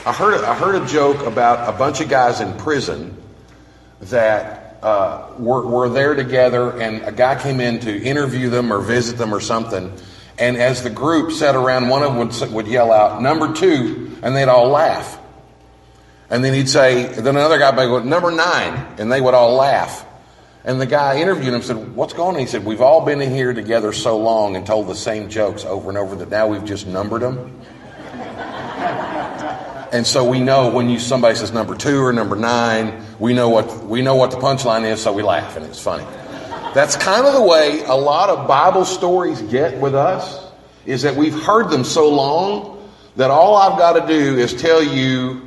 I heard a joke about a bunch of guys in prison that were there together, and a guy came in to interview them or visit them or something. And as the group sat around, one of them would yell out, "Number 2," and they'd all laugh. And then he'd say, then another guy would go, "Number 9," and they would all laugh. And the guy interviewing him said, "What's going on?" He said, "We've all been in here together so long and told the same jokes over and over that now we've just numbered them. And so we know when somebody says number 2 or number 9, we know what the punchline is, so we laugh, and it's funny." That's kind of the way a lot of Bible stories get with us, is that we've heard them so long that all I've got to do is tell you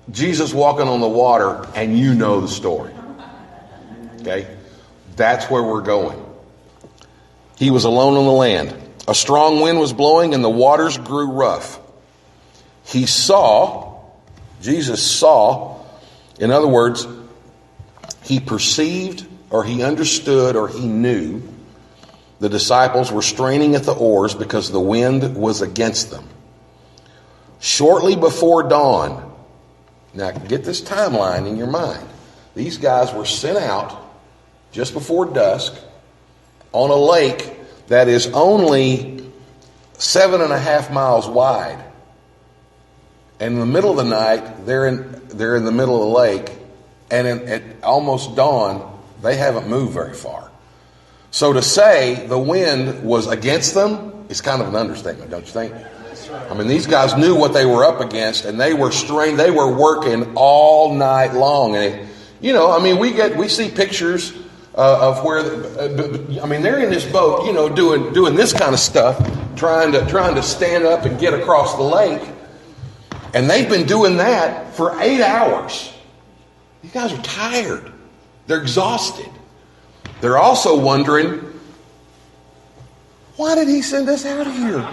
Jesus walking on the water, and you know the story. Okay? That's where we're going. He was alone on the land. A strong wind was blowing, and the waters grew rough. Jesus saw, in other words, he perceived or he understood or he knew the disciples were straining at the oars because the wind was against them. Shortly before dawn, now get this timeline in your mind. These guys were sent out just before dusk on a lake that is only 7.5 miles wide. And in the middle of the night, they're in the middle of the lake, and at almost dawn, they haven't moved very far. So to say the wind was against them is kind of an understatement, don't you think? I mean, these guys knew what they were up against, and they were strained. They were working all night long, and we see pictures of where. They're in this boat, doing this kind of stuff, trying to stand up and get across the lake. And they've been doing that for 8 hours. These guys are tired. They're exhausted. They're also wondering, why did he send us out of here?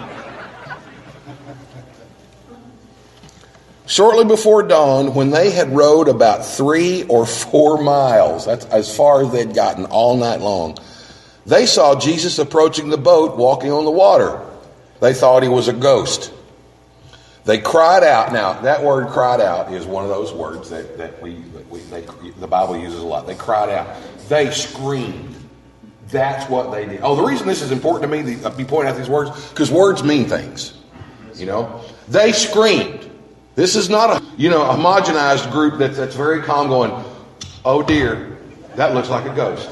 Shortly before dawn, when they had rowed about 3 or 4 miles, that's as far as they'd gotten all night long, they saw Jesus approaching the boat, walking on the water. They thought he was a ghost. They cried out. Now, that word "cried out" is one of those words that the Bible uses a lot. They cried out. They screamed. That's what they did. Oh, the reason this is important to me to be pointing out these words, because words mean things. They screamed. This is not a homogenized group that's very calm going, "Oh dear, that looks like a ghost."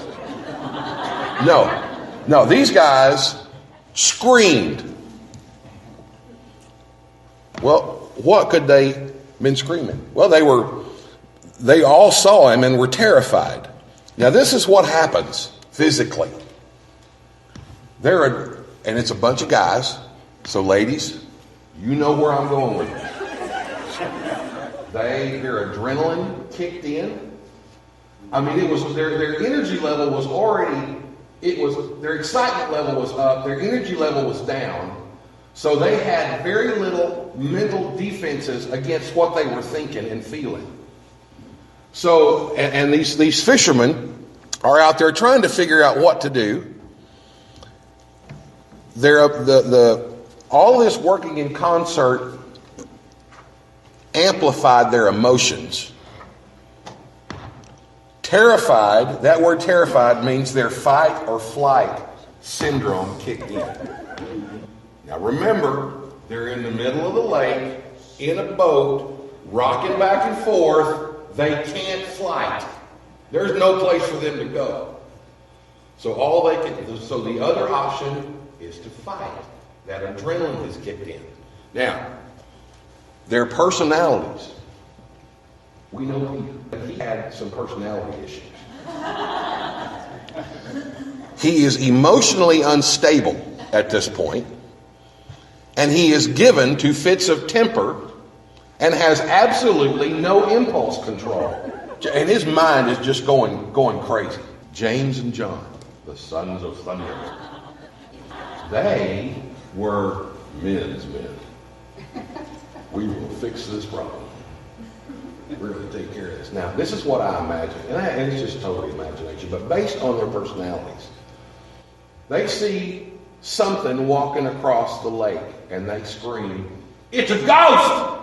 No, these guys screamed. Well, what could they have been screaming? Well, they all saw him and were terrified. Now, this is what happens physically. And it's a bunch of guys. So, ladies, you know where I'm going with this. Their adrenaline kicked in. I mean, it was their energy level was already. Their excitement level was up. Their energy level was down. So they had very little mental defenses against what they were thinking and feeling. So, and these fishermen are out there trying to figure out what to do. All this working in concert amplified their emotions. Terrified, that word terrified means their fight or flight syndrome kicked in. Now remember, they're in the middle of the lake, in a boat, rocking back and forth. They can't flight. There's no place for them to go. So so the other option is to fight. That adrenaline has kicked in. Now, their personalities. We know he had some personality issues. He is emotionally unstable at this point. And he is given to fits of temper and has absolutely no impulse control. And his mind is just going crazy. James and John, the sons of thunder. They were men's men. We will fix this problem. We're going to take care of this. Now, this is what I imagine. And it's just totally imagination. But based on their personalities, they see something walking across the lake, and they scream, It's a ghost!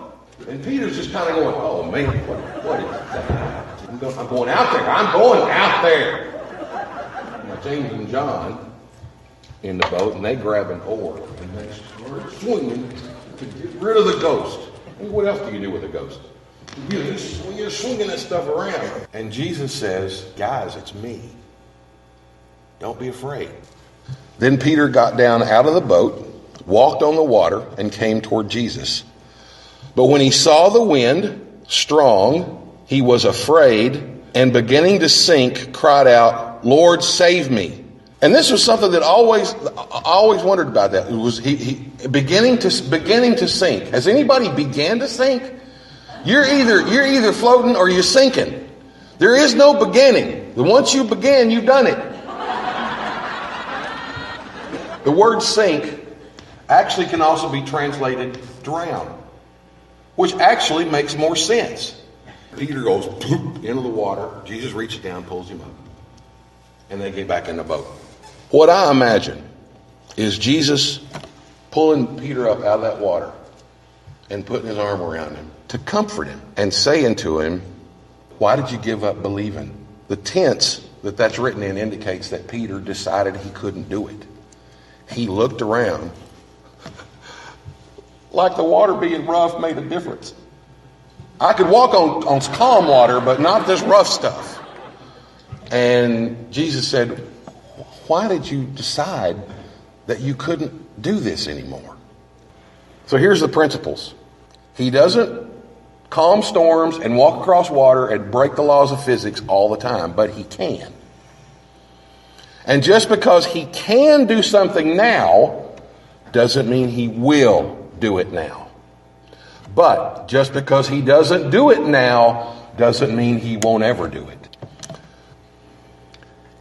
And Peter's just kind of going, oh man, what is that? I'm going out there. I'm going out there. Now James and John in the boat, and they grab an oar, and they start swinging to get rid of the ghost. And what else do you do with a ghost? You're swinging that stuff around. And Jesus says, guys, it's me. Don't be afraid. Then Peter got down out of the boat, walked on the water, and came toward Jesus. But when he saw the wind strong, he was afraid, and beginning to sink, cried out, Lord, save me. And this was something that I always wondered about that. It was he beginning to sink. Has anybody began to sink? You're either floating or you're sinking. There is no beginning. Once you begin, you've done it. The word sink actually can also be translated drown, which actually makes more sense. Peter goes into the water. Jesus reaches down, pulls him up, and they get back in the boat. What I imagine is Jesus pulling Peter up out of that water and putting his arm around him to comfort him and saying to him, why did you give up believing? The tense that's written in indicates that Peter decided he couldn't do it. He looked around like the water being rough made a difference. I could walk on calm water, but not this rough stuff. And Jesus said, why did you decide that you couldn't do this anymore? So here's the principles. He doesn't calm storms and walk across water and break the laws of physics all the time, but he can. And just because he can do something now doesn't mean he will do it now. But just because he doesn't do it now doesn't mean he won't ever do it.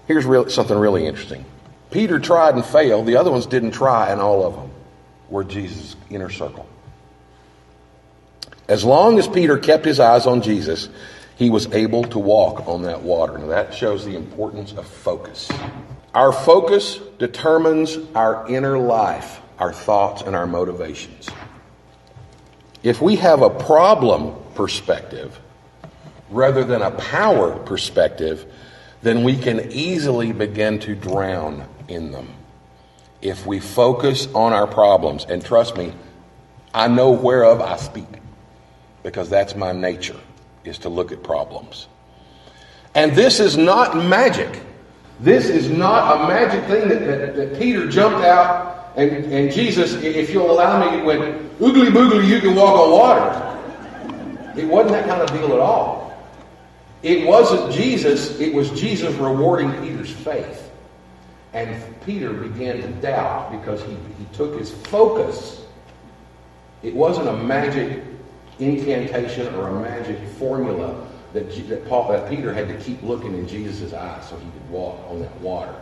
Here's something really interesting. Peter tried and failed. The other ones didn't try, and all of them were Jesus' inner circle. As long as Peter kept his eyes on Jesus, he was able to walk on that water. Now that shows the importance of focus. Our focus determines our inner life, our thoughts, and our motivations. If we have a problem perspective rather than a power perspective, then we can easily begin to drown in them. If we focus on our problems, and trust me, I know whereof I speak, because that's my nature, is to look at problems. And this is not magic. This is not a magic thing that Peter jumped out and Jesus, if you'll allow me, went, oogly boogly, you can walk on water. It wasn't that kind of deal at all. It wasn't Jesus, it was Jesus rewarding Peter's faith. And Peter began to doubt because he took his focus. It wasn't a magic incantation or a magic formula that Peter had to keep looking in Jesus' eyes so he could walk on that water.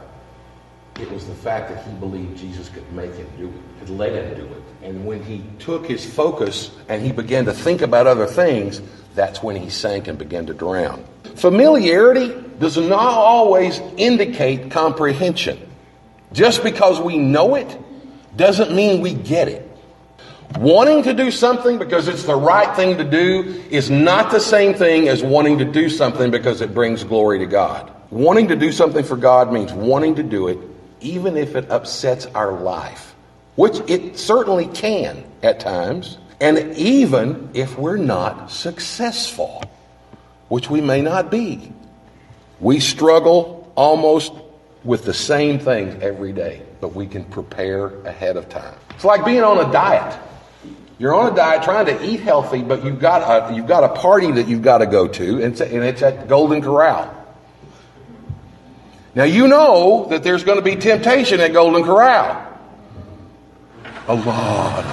It was the fact that he believed Jesus could make him do it, could let him do it. And when he took his focus and he began to think about other things, that's when he sank and began to drown. Familiarity does not always indicate comprehension. Just because we know it doesn't mean we get it. Wanting to do something because it's the right thing to do is not the same thing as wanting to do something because it brings glory to God. Wanting to do something for God means wanting to do it even if it upsets our life, which it certainly can at times, and even if we're not successful, which we may not be. We struggle almost with the same things every day, but we can prepare ahead of time. It's like being on a diet. You're on a diet trying to eat healthy, but you've got a party that you've got to go to, and it's at Golden Corral. Now you know that there's going to be temptation at Golden Corral. A lot.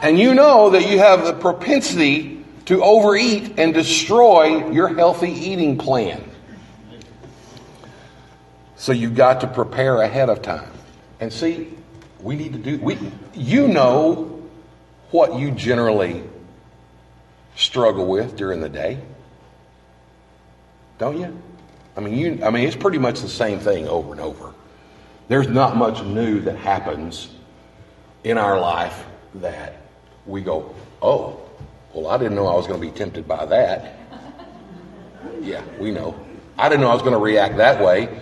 And you know that you have the propensity to overeat and destroy your healthy eating plan. So you've got to prepare ahead of time. And see, we need to do, you know what you generally struggle with during the day. Don't you? I mean, it's pretty much the same thing over and over. There's not much new that happens in our life that we go, oh, well, I didn't know I was going to be tempted by that. Yeah, we know. I didn't know I was going to react that way.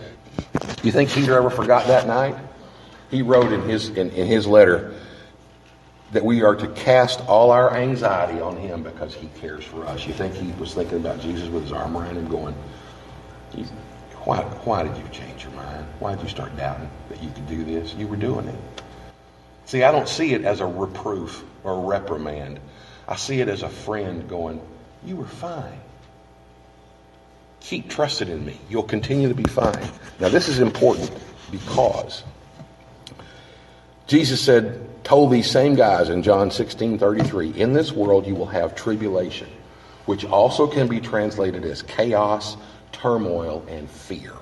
You think Peter ever forgot that night? He wrote in his letter that we are to cast all our anxiety on him because he cares for us. You think he was thinking about Jesus with his arm around him going, why did you change your mind? Why did you start doubting that you could do this? You were doing it. See, I don't see it as a reproof or a reprimand. I see it as a friend going, you were fine. Keep trusting in me. You'll continue to be fine. Now, this is important because Jesus told these same guys in John 16:33, in this world you will have tribulation, which also can be translated as chaos, turmoil, and fear.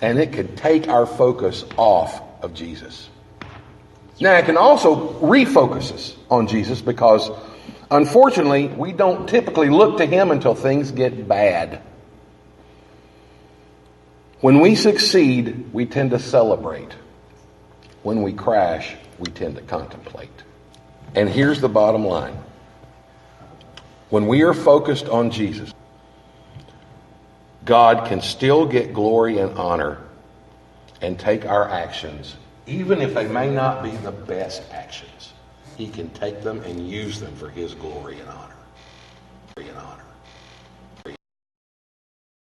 And it could take our focus off of Jesus. Now, it can also refocus us on Jesus because, unfortunately, we don't typically look to him until things get bad. When we succeed, we tend to celebrate. When we crash, we tend to contemplate. And here's the bottom line. When we are focused on Jesus, God can still get glory and honor and take our actions, even if they may not be the best actions. He can take them and use them for his glory and honor.